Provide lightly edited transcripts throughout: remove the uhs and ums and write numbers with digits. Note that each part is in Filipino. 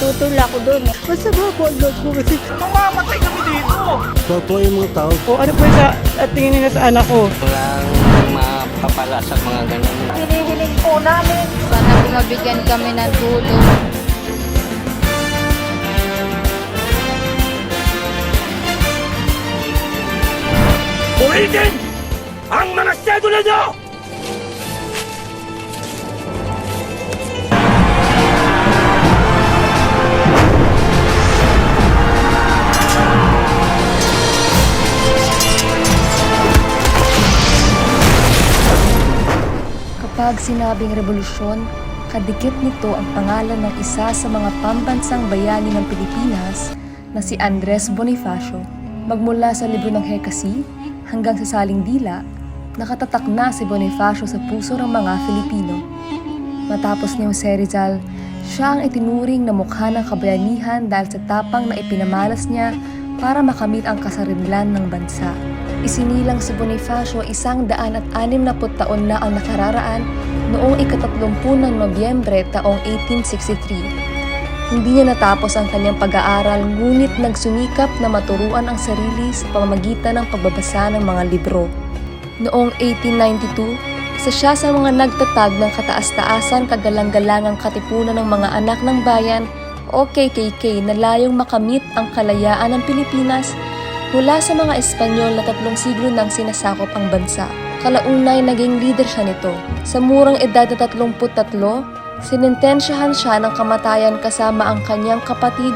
Tutula ako doon. Masama po ang loob ko kasi Mamamatay kami dito! totoo yung mga tao. O ano po sa tingin nila sa anak ko? Walang mapapala sa mga ganun. Hinihiling po namin. Sana po mabigyan kami ng tulong. Ulitin ang mga sedula nyo! Kapag sinabing revolusyon, kadikit nito ang pangalan ng isa sa mga pambansang bayani ng Pilipinas na si Andres Bonifacio. Magmula sa libro ng Hekasi hanggang sa Saling Dila, nakatatak na si Bonifacio sa puso ng mga Filipino. Matapos ni Jose Rizal, siya ang itinuring na mukha ng kabayanihan dahil sa tapang na ipinamalas niya para makamit ang kasarinlan ng bansa. Isinilang si Bonifacio 160 taon na ang nakararaan noong ika-30 ng Nobyembre taong 1863. Hindi niya natapos ang kanyang pag-aaral ngunit nagsumikap na maturuan ang sarili sa pamamagitan ng pagbabasa ng mga libro. Noong 1892, isa siya sa mga nagtatag ng kataas-taasan kagalang-galangang Katipunan ng mga anak ng bayan o KKK na layong makamit ang kalayaan ng Pilipinas mula sa mga Espanyol na 3 siglo nang sinasakop ang bansa. Kalaunay naging leader siya nito. Sa murang edad na 33, sinintensyahan siya ng kamatayan kasama ang kanyang kapatid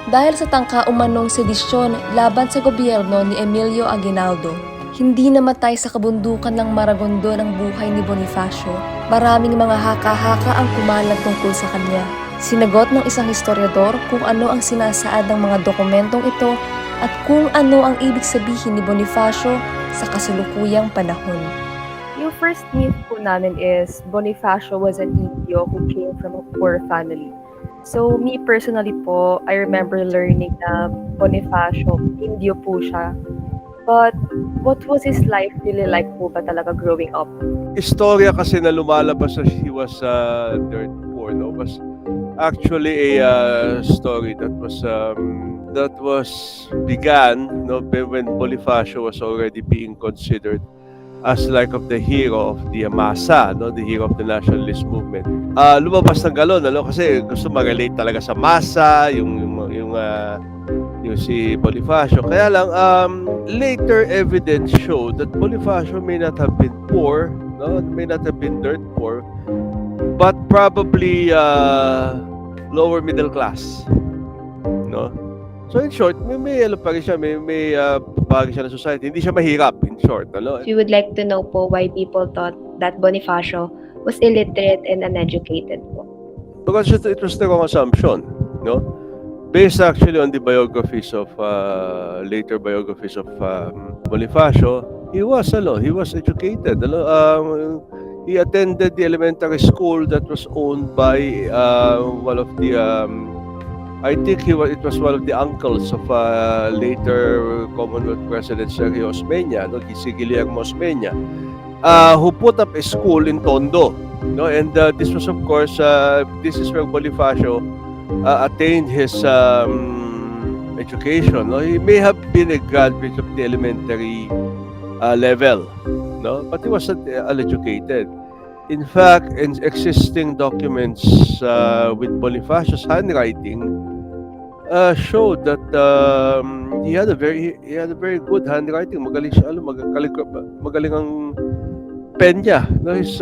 dahil sa tangka umanong sedisyon laban sa gobyerno ni Emilio Aguinaldo. Hindi namatay sa kabundukan ng Maragondo ng buhay ni Bonifacio. Maraming mga haka-haka ang kumalat tungkol sa kanya. Sinagot ng isang historiador kung ano ang sinasaad ng mga dokumentong ito at kung ano ang ibig sabihin ni Bonifacio sa kasalukuyang panahon. Yung first myth po namin is Bonifacio was an Indio who came from a poor family. So me personally po, I remember learning na Bonifacio, Indio po siya. But what was his life really like po ba talaga growing up? Istorya kasi na lumalabas na he was dirt poor, no? Was actually a story that was began, no, when Bonifacio was already being considered as like of the hero of the masa, no, the hero of the nationalist movement. Lumabas ng galon, ano, kasi gusto mag-relate talaga sa masa, yung si Bonifacio. Kaya lang later evidence showed that Bonifacio may not have been poor, no, may not have been dirt poor, but probably lower middle class, no. So in short, may ano pa rin siya, may bahagi siya ng society. Hindi siya mahirap, in short, ano. We would like to know po why people thought that Bonifacio was illiterate and uneducated po. Because it was the wrong assumption, no. Based actually on the biographies of later biographies of Bonifacio, he was educated. He attended the elementary school that was owned by one of the I think it was one of the uncles of later Commonwealth President Sergio Osmeña, no, si Guillermo Osmeña, who put up a school in Tondo, no, and this was of course this is where Bonifacio attained his education. No, he may have been a graduate of the elementary level, no, but he wasn't uneducated. In fact, in existing documents with Bonifacio's handwriting showed that he had a very good handwriting. Magaling siya, magaling ang pen niya. No, his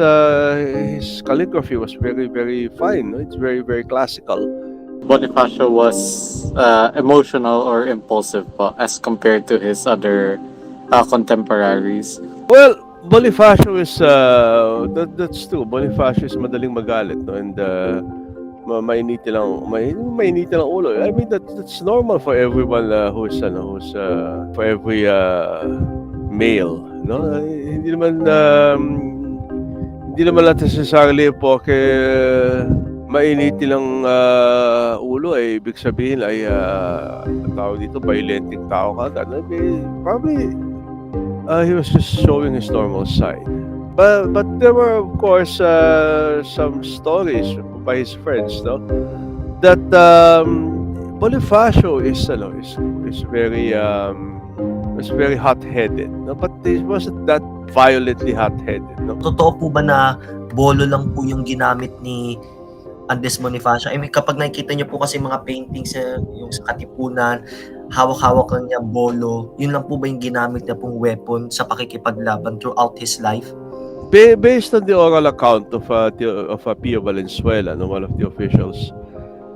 calligraphy was very, very fine. No? It's very, very classical. Bonifacio was emotional or impulsive po, as compared to his other contemporaries. Well, Bonifacio is that's true. Bonifacio is madaling magalit, no, and mainiti lang ulo. I mean that's normal for everyone who's for every male, no. Hindi naman necessarily porque mainiti lang ulo ay ibig sabihin ay tao dito violenting tao ka. Probably he was just showing his normal side. But there were of course some stories by his friends, no, that Bonifacio is very hot-headed, no? But he wasn't that violently hot-headed, no? Totoo po ba na bolo lang po yung ginamit ni Andres Bonifacio? I mean, kapag nakikita niyo po kasi mga paintings yung sa Katipunan, hawak-hawak lang niya bolo, yun lang po ba yung ginamit niya pong weapon sa pakikipaglaban throughout his life? Based on the oral account of Pio Valenzuela, no, one of the officials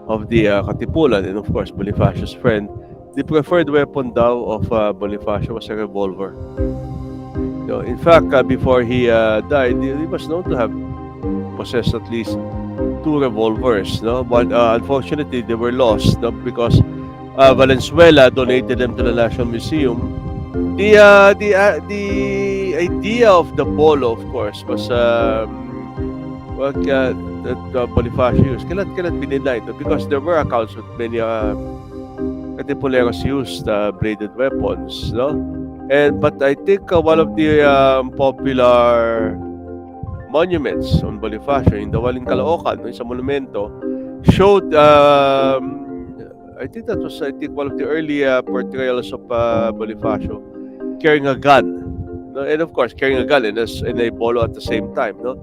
of the Katipunan, and of course Bonifacio's friend, the preferred weapon daw of Bonifacio was a revolver. You know, in fact, before he died, he was known to have possessed at least 2 revolvers, no? But unfortunately, they were lost, no? Because Valenzuela donated them to the National Museum. The idea of the polo, of course, was what that Bonifacio used cannot be denied, no? Because there were accounts of many Katipuleros used bladed weapons, no? But I think one of the popular monuments on Bonifacio in the Waling Caloocan, no, sa monumento, showed I think one of the early portrayals of Bonifacio carrying a gun, no? And of course carrying a gun and a bolo at the same time, no?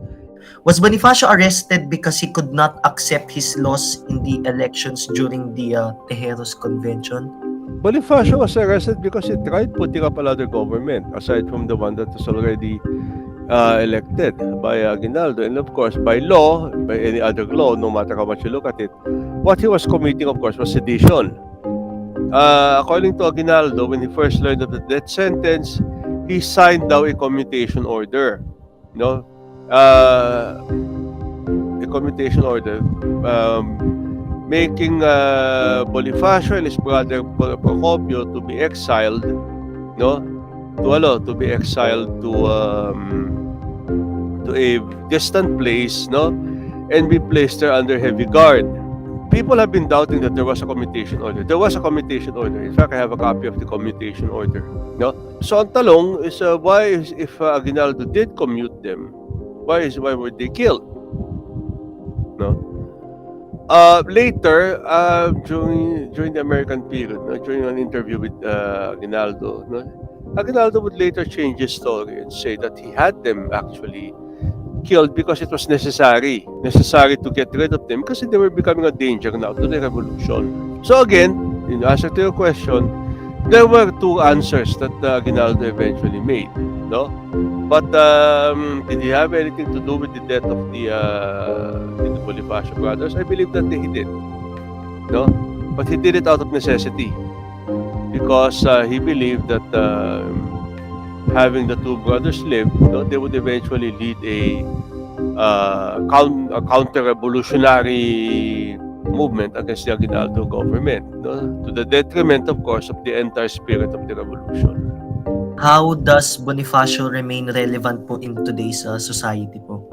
Was Bonifacio arrested because he could not accept his loss in the elections during the Tejeros Convention? Bonifacio was arrested because he tried putting up another government aside from the one that was already elected by Aguinaldo, and of course by law, by any other law, no matter how much you look at it, what he was committing, of course, was sedition. According to Aguinaldo, when he first learned of the death sentence, he signed down a commutation order, no, a commutation order making Bonifacio and his brother Procopio to be exiled, no, to be exiled to a distant place, no, and be placed there under heavy guard. People have been doubting that there was a commutation order. There was a commutation order. In fact, I have a copy of the commutation order. No, so ang talong is if Aguinaldo did commute them, why were they killed? No. Later, during the American period, no, during an interview with Aguinaldo, no, Aguinaldo would later change his story and say that he had them actually killed because it was necessary to get rid of them because they were becoming a danger now to the revolution. So again, in answer to your question, there were 2 answers that Aguinaldo eventually made, no? But did he have anything to do with the death of the Bonifacio brothers? I believe that he did, no? But he did it out of necessity because he believed that having the 2 brothers live, no, they would eventually lead a counter-revolutionary movement against the Aguinaldo government, no, to the detriment, of course, of the entire spirit of the revolution. How does Bonifacio remain relevant po in today's society po?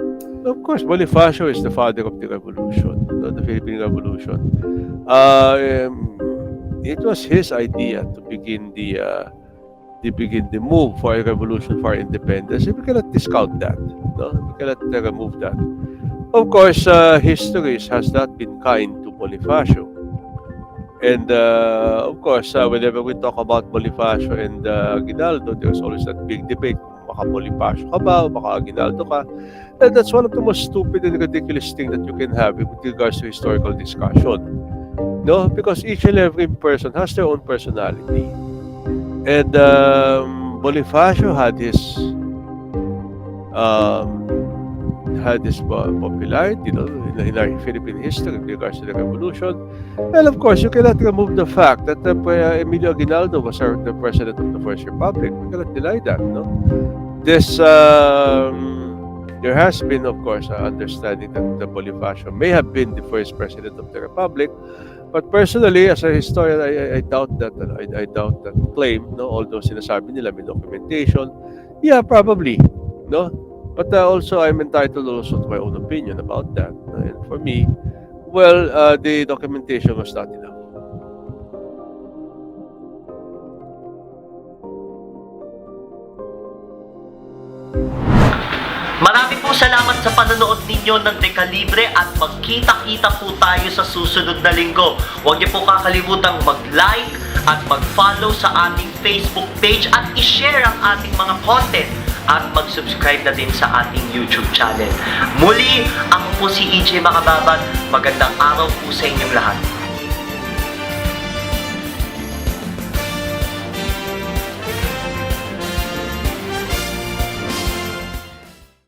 Of course, Bonifacio is the father of the revolution, the Philippine Revolution. It was his idea to begin the move for a revolution for independence. We cannot discount that. No, we cannot remove that. Of course, history has not been kind to Bonifacio. And of course, whenever we talk about Bonifacio and Aguinaldo, there's always that big debate. Baka Bonifacio ka ba o baka Aguinaldo ka? And that's one of the most stupid and ridiculous things that you can have with regards to historical discussion. No, because each and every person has their own personality. And Bonifacio had his popularity, in our Philippine history with regards to the revolution. And of course, you cannot remove the fact that Emilio Aguinaldo was the president of the First Republic. We cannot deny that, no? There has been, of course, an understanding that Bonifacio may have been the first president of the Republic. But personally, as a historian, I doubt that. I doubt that claim. No, although sinasabi nila may documentation, yeah, probably, no. But also, I'm entitled also to my own opinion about that. And for me, well, the documentation was not enough. Marami po salamat sa panonood ninyo ng Dekalibre at magkita-kita po tayo sa susunod na linggo. Huwag niyo po kakalimutang mag-like at mag-follow sa ating Facebook page at i-share ang ating mga content at mag-subscribe na din sa ating YouTube channel. Muli, ako po si EJ Macababbad. Magandang araw po sa inyong lahat.